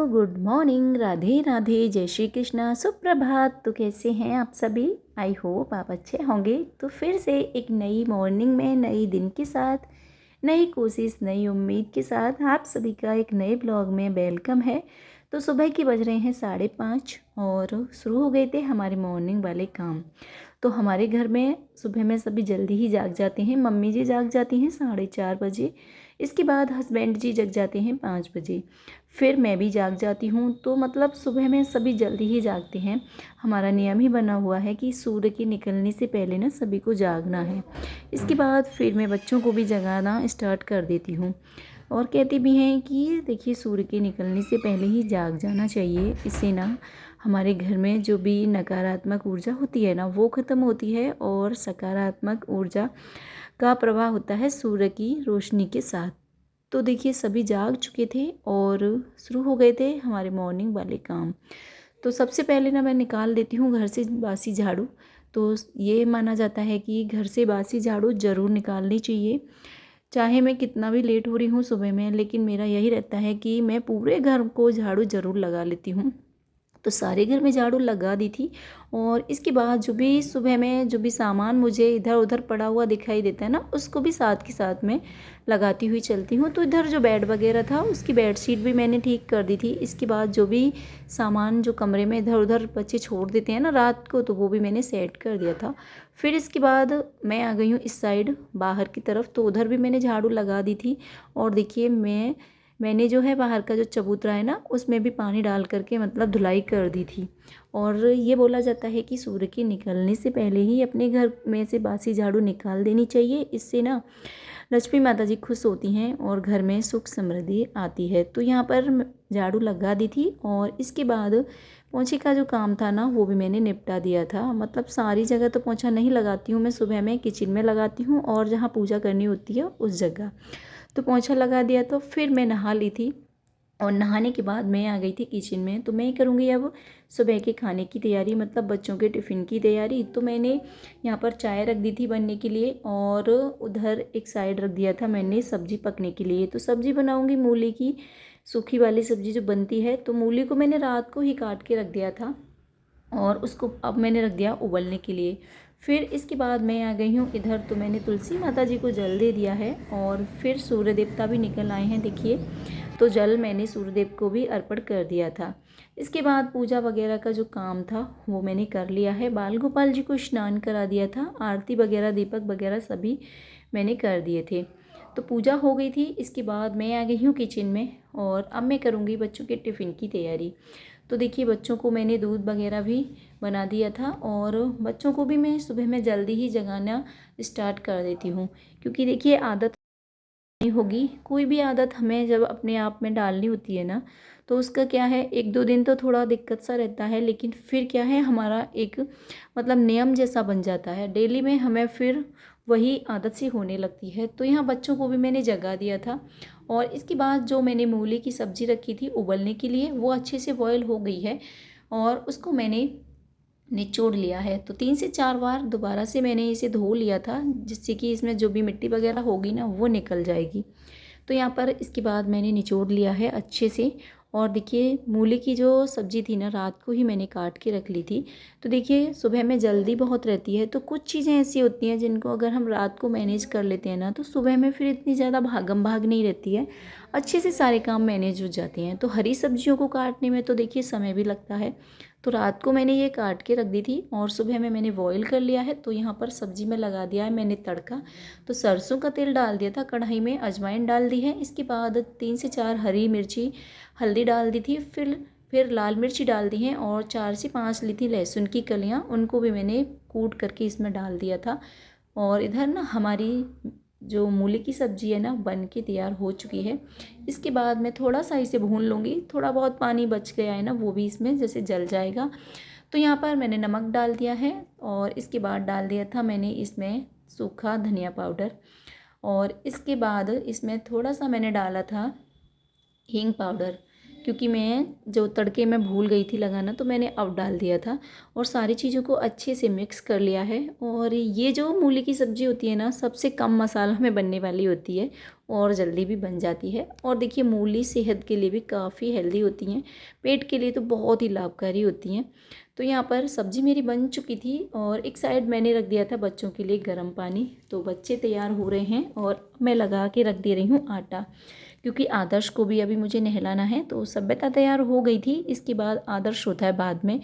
Good morning, Radhe Radhe, जय श्री कृष्णा, सुप्रभात। तो कैसे हैं आप सभी? आई होप आप अच्छे होंगे। तो फिर से एक नई मॉर्निंग में नई दिन के साथ, नई कोशिश, नई उम्मीद के साथ आप सभी का एक नए ब्लॉग में वेलकम है। तो सुबह की बज रहे हैं 5:30 और शुरू हो गए थे हमारे मॉर्निंग वाले काम। तो हमारे घर में सुबह में सभी जल्दी ही जाग जाते हैं। मम्मी जी जाग जाती हैं 4:30 बजे। इसके बाद हस्बैंड जी जग जाते हैं 5 बजे। फिर मैं भी जाग जाती हूँ। तो मतलब सुबह में सभी जल्दी ही जागते हैं। हमारा नियम ही बना हुआ है कि सूर्य के निकलने से पहले ना सभी को जागना है। इसके बाद फिर मैं बच्चों को भी जगाना स्टार्ट कर देती हूँ और कहते भी हैं कि देखिए सूर्य के निकलने से पहले ही जाग जाना चाहिए। इससे ना हमारे घर में जो भी नकारात्मक ऊर्जा होती है ना वो ख़त्म होती है और सकारात्मक ऊर्जा का प्रवाह होता है सूर्य की रोशनी के साथ। तो देखिए सभी जाग चुके थे और शुरू हो गए थे हमारे मॉर्निंग वाले काम। तो सबसे पहले ना मैं निकाल देती हूँ घर से बासी झाड़ू। तो ये माना जाता है कि घर से बासी झाड़ू ज़रूर निकालनी चाहिए, चाहे मैं कितना भी लेट हो रही हूँ सुबह में, लेकिन मेरा यही रहता है कि मैं पूरे घर को झाड़ू ज़रूर लगा लेती हूँ। तो सारे घर में झाड़ू लगा दी थी और इसके बाद जो भी सुबह में जो भी सामान मुझे इधर उधर पड़ा हुआ दिखाई देता है ना उसको भी साथ के साथ में लगाती हुई चलती हूँ। तो इधर जो बेड वगैरह था उसकी बेडशीट भी मैंने ठीक कर दी थी। इसके बाद जो भी सामान जो कमरे में इधर उधर बच्चे छोड़ देते हैं ना रात को, तो वो भी मैंने सेट कर दिया था। फिर इसके बाद मैं आ गई हूँ इस साइड बाहर की तरफ। तो उधर भी मैंने झाड़ू लगा दी थी और देखिए मैंने जो है बाहर का जो चबूतरा है ना उसमें भी पानी डाल करके मतलब धुलाई कर दी थी। और ये बोला जाता है कि सूर्य के निकलने से पहले ही अपने घर में से बासी झाड़ू निकाल देनी चाहिए। इससे ना लक्ष्मी माता जी खुश होती हैं और घर में सुख समृद्धि आती है। तो यहाँ पर झाड़ू लगा दी थी और इसके बाद पोंछे का जो काम था ना वो भी मैंने निपटा दिया था। मतलब सारी जगह तो पोंछा नहीं लगाती हूँ मैं, सुबह में किचन में लगाती हूँ और जहाँ पूजा करनी होती है उस जगह। तो पोंछा लगा दिया। तो फिर मैं नहा ली थी और नहाने के बाद मैं आ गई थी किचन में। तो मैं करूँगी अब सुबह के खाने की तैयारी, मतलब बच्चों के टिफ़िन की तैयारी। तो मैंने यहाँ पर चाय रख दी थी बनने के लिए और उधर एक साइड रख दिया था मैंने सब्ज़ी पकने के लिए। तो सब्ज़ी बनाऊँगी मूली की, सूखी वाली सब्ज़ी जो बनती है। तो मूली को मैंने रात को ही काट के रख दिया था और उसको अब मैंने रख दिया उबलने के लिए। फिर इसके बाद मैं आ गई हूँ इधर। तो मैंने तुलसी माता जी को जल दे दिया है और फिर सूर्य देवता भी निकल आए हैं देखिए। तो जल मैंने सूर्यदेव को भी अर्पण कर दिया था। इसके बाद पूजा वगैरह का जो काम था वो मैंने कर लिया है। बाल गोपाल जी को स्नान करा दिया था, आरती वगैरह दीपक वगैरह सभी मैंने कर दिए थे। तो पूजा हो गई थी। इसके बाद मैं आ गई हूँ किचन में और अब मैं करूँगी बच्चों के टिफ़िन की तैयारी। तो देखिए बच्चों को मैंने दूध वगैरह भी बना दिया था और बच्चों को भी मैं सुबह में जल्दी ही जगाना स्टार्ट कर देती हूँ, क्योंकि देखिए आदत नहीं होगी। कोई भी आदत हमें जब अपने आप में डालनी होती है ना तो उसका क्या है, 1-2 दिन तो थोड़ा दिक्कत सा रहता है, लेकिन फिर क्या है हमारा एक मतलब नियम जैसा बन जाता है। डेली में हमें फिर वही आदत सी होने लगती है। तो यहाँ बच्चों को भी मैंने जगा दिया था और इसके बाद जो मैंने मूली की सब्ज़ी रखी थी उबलने के लिए वो अच्छे से बॉयल हो गई है और उसको मैंने निचोड़ लिया है। तो 3 से 4 बार दोबारा से मैंने इसे धो लिया था, जिससे कि इसमें जो भी मिट्टी वगैरह होगी ना वो निकल जाएगी। तो यहाँ पर इसके बाद मैंने निचोड़ लिया है अच्छे से। और देखिए मूली की जो सब्ज़ी थी ना रात को ही मैंने काट के रख ली थी। तो देखिए सुबह में जल्दी बहुत रहती है, तो कुछ चीज़ें ऐसी होती हैं जिनको अगर हम रात को मैनेज कर लेते हैं ना तो सुबह में फिर इतनी ज़्यादा भागम भाग नहीं रहती है, अच्छे से सारे काम मैनेज हो जाते हैं। तो हरी सब्जियों को काटने में तो देखिए समय भी लगता है। तो रात को मैंने ये काट के रख दी थी और सुबह में मैंने बॉईल कर लिया है। तो यहाँ पर सब्ज़ी में लगा दिया है मैंने तड़का। तो सरसों का तेल डाल दिया था कढ़ाई में, अजवाइन डाल दी है। इसके बाद 3 से 4 हरी मिर्ची, हल्दी डाल दी थी। फिर लाल मिर्ची डाल दी हैं और 4 से 5 ली थी लहसुन की कलियाँ, उनको भी मैंने कूट करके इसमें डाल दिया था। और इधर ना हमारी जो मूली की सब्ज़ी है ना बन के तैयार हो चुकी है। इसके बाद मैं थोड़ा सा इसे भून लूँगी, थोड़ा बहुत पानी बच गया है ना वो भी इसमें जैसे जल जाएगा। तो यहाँ पर मैंने नमक डाल दिया है और इसके बाद डाल दिया था मैंने इसमें सूखा धनिया पाउडर और इसके बाद इसमें थोड़ा सा मैंने डाला था हींग पाउडर, क्योंकि मैं जो तड़के में भूल गई थी लगाना, तो मैंने अब डाल दिया था और सारी चीज़ों को अच्छे से मिक्स कर लिया है। और ये जो मूली की सब्ज़ी होती है ना, सबसे कम मसाला में बनने वाली होती है और जल्दी भी बन जाती है। और देखिए मूली सेहत के लिए भी काफ़ी हेल्दी होती हैं, पेट के लिए तो बहुत ही लाभकारी होती हैं। तो यहाँ पर सब्ज़ी मेरी बन चुकी थी और एक साइड मैंने रख दिया था बच्चों के लिए गर्म पानी। तो बच्चे तैयार हो रहे हैं और मैं लगा के रख दे रही हूँ आटा, क्योंकि आदर्श को भी अभी मुझे नहलाना है। तो सभ्यता तैयार हो गई थी, इसके बाद आदर्श होता है बाद में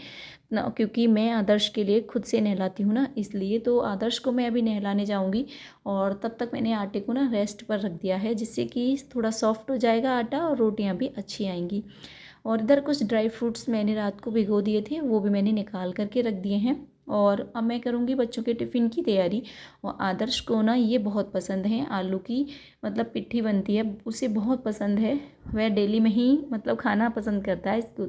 ना, क्योंकि मैं आदर्श के लिए खुद से नहलाती हूँ ना, इसलिए तो आदर्श को मैं अभी नहलाने जाऊँगी। और तब तक मैंने आटे को ना रेस्ट पर रख दिया है, जिससे कि थोड़ा सॉफ्ट हो जाएगा आटा और रोटियाँ भी अच्छी आएंगी। और इधर कुछ ड्राई फ्रूट्स मैंने रात को भिगो दिए थे, वो भी मैंने निकाल करके रख दिए हैं। और अब मैं करूँगी बच्चों के टिफ़िन की तैयारी। और आदर्श को ना ये बहुत पसंद है, आलू की मतलब पिट्ठी बनती है, उसे बहुत पसंद है। वह डेली में ही मतलब खाना पसंद करता है इसको।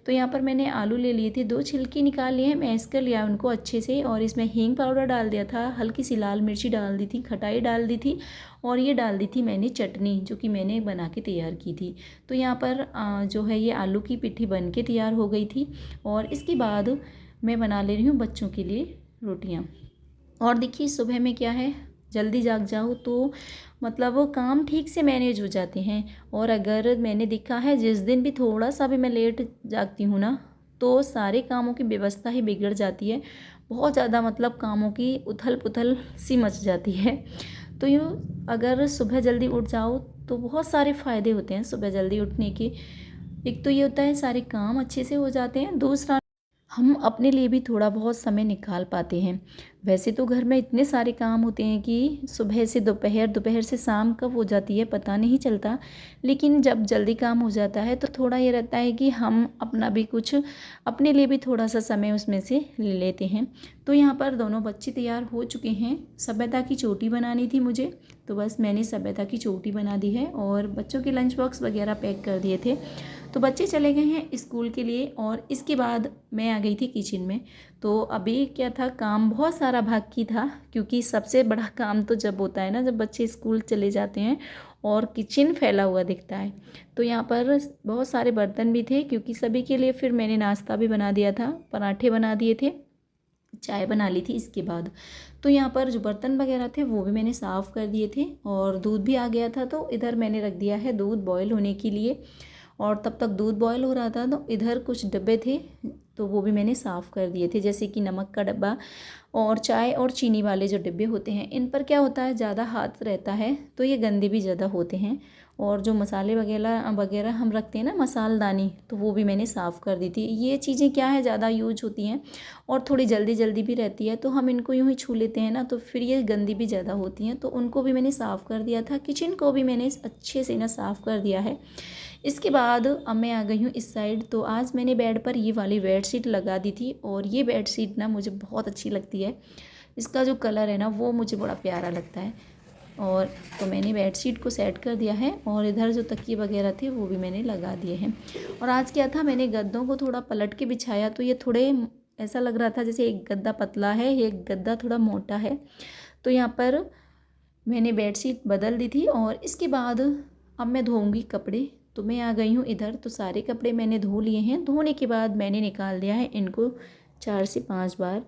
तो यहाँ पर मैंने आलू ले लिए थे, 2 छिलके निकाल लिए हैं, मैश कर लिया उनको अच्छे से। और इसमें हींग पाउडर डाल दिया था, हल्की सी लाल मिर्ची डाल दी थी, खटाई डाल दी थी और ये डाल दी थी मैंने चटनी, जो कि मैंने बना के तैयार की थी। तो यहाँ पर जो है ये आलू की पिट्ठी बन के तैयार हो गई थी। और इसके बाद मैं बना ले रही हूँ बच्चों के लिए रोटियाँ। और देखिए सुबह में क्या है, जल्दी जाग जाओ तो मतलब वो काम ठीक से मैनेज हो जाते हैं। और अगर मैंने देखा है जिस दिन भी थोड़ा सा भी मैं लेट जागती हूँ ना, तो सारे कामों की व्यवस्था ही बिगड़ जाती है। बहुत ज़्यादा मतलब कामों की उथल पुथल सी मच जाती है। तो यूँ अगर सुबह जल्दी उठ जाओ तो बहुत सारे फ़ायदे होते हैं सुबह जल्दी उठने के। एक तो ये होता है सारे काम अच्छे से हो जाते हैं, दूसरा हम अपने लिए भी थोड़ा बहुत समय निकाल पाते हैं। वैसे तो घर में इतने सारे काम होते हैं कि सुबह से दोपहर, दोपहर से शाम कब हो जाती है पता नहीं चलता। लेकिन जब जल्दी काम हो जाता है तो थोड़ा ये रहता है कि हम अपना भी कुछ अपने लिए भी थोड़ा सा समय उसमें से ले लेते हैं। तो यहाँ पर दोनों बच्चे तैयार हो चुके हैं। सभ्यता की चोटी बनानी थी मुझे, तो बस मैंने सभ्यता की चोटी बना दी है और बच्चों के लंच बॉक्स वगैरह पैक कर दिए थे। तो बच्चे चले गए हैं स्कूल के लिए और इसके बाद मैं आ गई थी किचन में। तो अभी क्या था, काम बहुत सारा बाकी था, क्योंकि सबसे बड़ा काम तो जब होता है ना जब बच्चे स्कूल चले जाते हैं और किचन फैला हुआ दिखता है। तो यहाँ पर बहुत सारे बर्तन भी थे, क्योंकि सभी के लिए फिर मैंने नाश्ता भी बना दिया था, पराठे बना दिए थे, चाय बना ली थी इसके बाद। तो यहाँ पर जो बर्तन वगैरह थे वो भी मैंने साफ़ कर दिए थे और दूध भी आ गया था। तो इधर मैंने रख दिया है दूध बॉयल होने के लिए। और तब तक दूध बॉयल हो रहा था तो इधर कुछ डब्बे थे, तो वो भी मैंने साफ़ कर दिए थे, जैसे कि नमक का डब्बा और चाय और चीनी वाले जो डिब्बे होते हैं, इन पर क्या होता है ज़्यादा हाथ रहता है तो ये गंदे भी ज़्यादा होते हैं। और जो मसाले वगैरह वगैरह हम रखते हैं ना मसालदानी, तो वो भी मैंने साफ़ कर दी थी। ये चीज़ें क्या है ज़्यादा यूज होती हैं और थोड़ी जल्दी जल्दी भी रहती है, तो हम इनको यूँ ही छू लेते हैं ना, तो फिर ये गंदी भी ज़्यादा होती हैं, तो उनको भी मैंने साफ़ कर दिया था। किचन को भी मैंने अच्छे से ना साफ़ कर दिया है। इसके बाद अब मैं आ गई हूँ इस साइड। तो आज मैंने बेड पर ये वाली बेडशीट लगा दी थी और ये बेडशीट ना मुझे बहुत अच्छी लगती है। इसका जो कलर है ना वो मुझे बड़ा प्यारा लगता है। और तो मैंने बेडशीट को सेट कर दिया है और इधर जो तकिए वगैरह थे वो भी मैंने लगा दिए हैं। और आज क्या था, मैंने गद्दों को थोड़ा पलट के बिछाया, तो ये थोड़े ऐसा लग रहा था जैसे एक गद्दा पतला है, एक गद्दा थोड़ा मोटा है। तो यहाँ पर मैंने बेडशीट बदल दी थी और इसके बाद अब मैं धोऊंगी कपड़े। तो मैं आ गई हूँ इधर, तो सारे कपड़े मैंने धो लिए हैं। धोने के बाद मैंने निकाल दिया है इनको 4 से 5 बार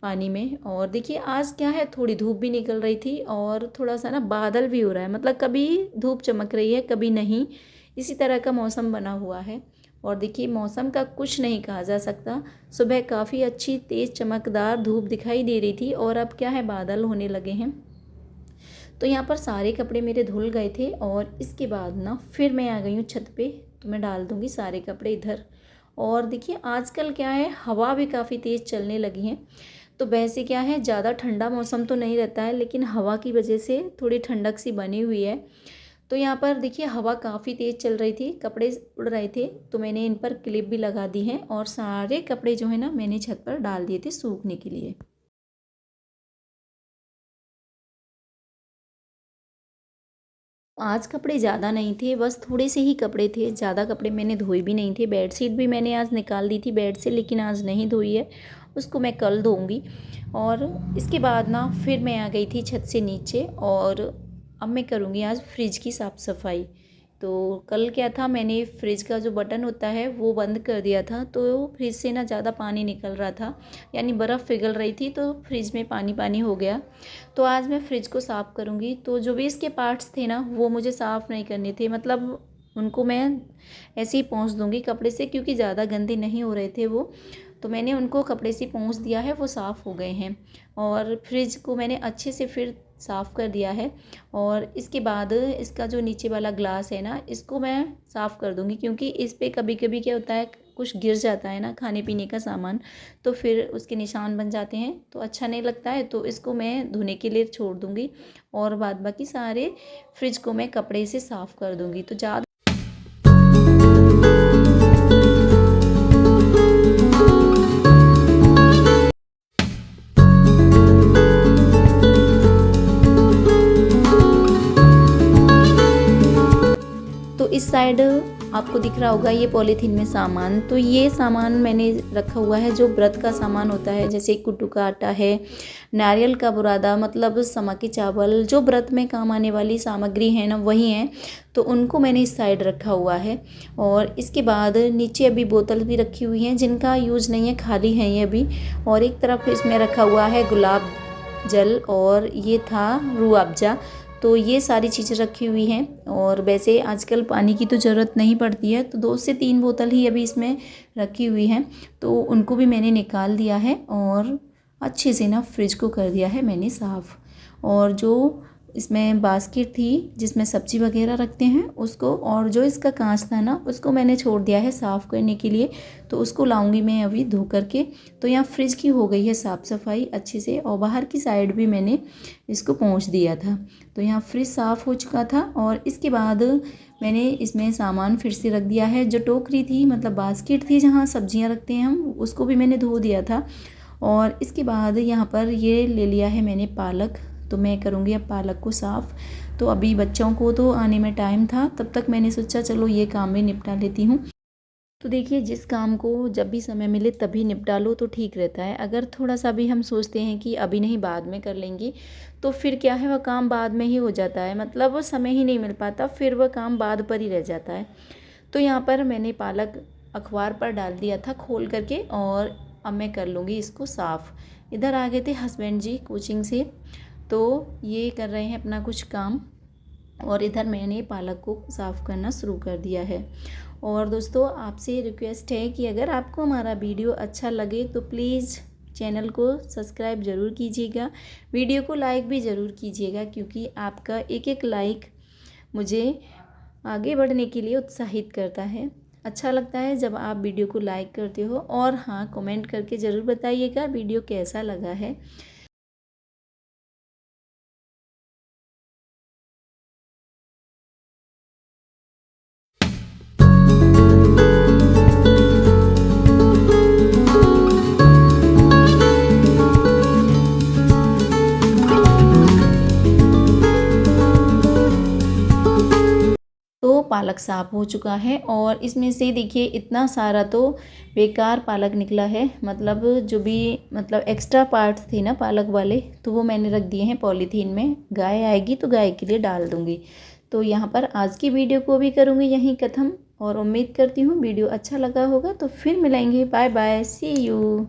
पानी में। और देखिए आज क्या है, थोड़ी धूप भी निकल रही थी और थोड़ा सा ना बादल भी हो रहा है, मतलब कभी धूप चमक रही है कभी नहीं, इसी तरह का मौसम बना हुआ है। और देखिए मौसम का कुछ नहीं कहा जा सकता। सुबह काफ़ी अच्छी तेज़ चमकदार धूप दिखाई दे रही थी और अब क्या है बादल होने लगे हैं। तो यहाँ पर सारे कपड़े मेरे धुल गए थे और इसके बाद ना फिर मैं आ गई हूँ छत पे। तो मैं डाल दूँगी सारे कपड़े इधर। और देखिए आजकल क्या है, हवा भी काफ़ी तेज़ चलने लगी है। तो वैसे क्या है, ज़्यादा ठंडा मौसम तो नहीं रहता है, लेकिन हवा की वजह से थोड़ी ठंडक सी बनी हुई है। तो यहाँ पर देखिए हवा काफ़ी तेज़ चल रही थी, कपड़े उड़ रहे थे, तो मैंने इन पर क्लिप भी लगा दी है और सारे कपड़े जो है ना मैंने छत पर डाल दिए थे सूखने के लिए। आज कपड़े ज़्यादा नहीं थे, बस थोड़े से ही कपड़े थे, ज़्यादा कपड़े मैंने धोए भी नहीं थे। बेडशीट भी मैंने आज निकाल दी थी बेड से, लेकिन आज नहीं धोई है, उसको मैं कल धोऊंगी। और इसके बाद ना फिर मैं आ गई थी छत से नीचे और अब मैं करूँगी आज फ्रिज की साफ़ सफाई, तो कल क्या था, मैंने फ्रिज का जो बटन होता है वो बंद कर दिया था, तो फ्रिज से ना ज़्यादा पानी निकल रहा था, यानी बर्फ़ पिघल रही थी, तो फ्रिज में पानी पानी हो गया। तो आज मैं फ्रिज को साफ़ करूँगी। तो जो भी इसके पार्ट्स थे ना वो मुझे साफ़ नहीं करने थे, मतलब उनको मैं ऐसे ही पोंछ दूँगी कपड़े से, क्योंकि ज़्यादा गंदे नहीं हो रहे थे वो। तो मैंने उनको कपड़े से पोंछ दिया है, वो साफ़ हो गए हैं। और फ्रिज को मैंने अच्छे से फिर साफ़ कर दिया है। और इसके बाद इसका जो नीचे वाला ग्लास है ना, इसको मैं साफ़ कर दूँगी, क्योंकि इस पे कभी कभी क्या होता है, कुछ गिर जाता है ना खाने पीने का सामान, तो फिर उसके निशान बन जाते हैं, तो अच्छा नहीं लगता है। तो इसको मैं धोने के लिए छोड़ दूँगी और बाद बाकी सारे फ्रिज को मैं कपड़े से साफ़ कर दूँगी। तो ज़्यादा तो इस साइड आपको दिख रहा होगा ये पॉलीथीन में सामान, तो ये सामान मैंने रखा हुआ है जो व्रत का सामान होता है, जैसे कुट्टू का आटा है, नारियल का बुरादा, मतलब समा के चावल, जो व्रत में काम आने वाली सामग्री है ना वही है, तो उनको मैंने इस साइड रखा हुआ है। और इसके बाद नीचे अभी बोतल भी रखी हुई हैं जिनका यूज़ नहीं है, खाली हैं ये अभी। और एक तरफ इसमें रखा हुआ है गुलाब जल, और ये था रूह अफ़ज़ा। तो ये सारी चीज़ें रखी हुई हैं। और वैसे आजकल पानी की तो ज़रूरत नहीं पड़ती है, तो 2 से 3 बोतल ही अभी इसमें रखी हुई हैं, तो उनको भी मैंने निकाल दिया है और अच्छे से ना फ्रिज को कर दिया है मैंने साफ़। और जो इसमें बास्केट थी जिसमें सब्ज़ी वगैरह रखते हैं उसको, और जो इसका कांच था ना उसको मैंने छोड़ दिया है साफ़ करने के लिए, तो उसको लाऊंगी मैं अभी धो करके। तो यहाँ फ्रिज की हो गई है साफ़ सफाई अच्छे से, और बाहर की साइड भी मैंने इसको पोंछ दिया था। तो यहाँ फ्रिज साफ़ हो चुका था। और इसके बाद मैंने इसमें सामान फिर से रख दिया है, जो टोकरी थी मतलब बास्केट थी जहाँ सब्जियाँ रखते हैं हम, उसको भी मैंने धो दिया था। और इसके बाद यहाँ पर ये ले लिया है मैंने पालक, तो मैं करूँगी अब पालक को साफ़। तो अभी बच्चों को तो आने में टाइम था, तब तक मैंने सोचा चलो ये काम भी निपटा लेती हूँ। तो देखिए, जिस काम को जब भी समय मिले तभी निपटा लो तो ठीक रहता है। अगर थोड़ा सा भी हम सोचते हैं कि अभी नहीं बाद में कर लेंगे, तो फिर क्या है, वह काम बाद में ही हो जाता है, मतलब वो समय ही नहीं मिल पाता, फिर वह काम बाद पर ही रह जाता है। तो यहाँ पर मैंने पालक अखबार पर डाल दिया था खोल करके, और अब मैं कर लूँगी इसको साफ़। इधर आ गए थे हस्बैंड जी कोचिंग से, तो ये कर रहे हैं अपना कुछ काम, और इधर मैंने पालक को साफ़ करना शुरू कर दिया है। और दोस्तों, आपसे रिक्वेस्ट है कि अगर आपको हमारा वीडियो अच्छा लगे तो प्लीज़ चैनल को सब्सक्राइब ज़रूर कीजिएगा, वीडियो को लाइक भी ज़रूर कीजिएगा, क्योंकि आपका एक एक लाइक मुझे आगे बढ़ने के लिए उत्साहित करता है। अच्छा लगता है जब आप वीडियो को लाइक करते हो। और हाँ, कमेंट करके ज़रूर बताइएगा वीडियो कैसा लगा है। तो पालक साफ़ हो चुका है, और इसमें से देखिए इतना सारा तो बेकार पालक निकला है, मतलब जो भी मतलब एक्स्ट्रा पार्ट्स थे ना पालक वाले, तो वो मैंने रख दिए हैं पॉलीथीन में। गाय आएगी तो गाय के लिए डाल दूँगी। तो यहाँ पर आज की वीडियो को भी करूँगी यहीं ख़त्म, और उम्मीद करती हूँ वीडियो अच्छा लगा होगा। तो फिर मिलेंगे, बाय बाय, सी यू।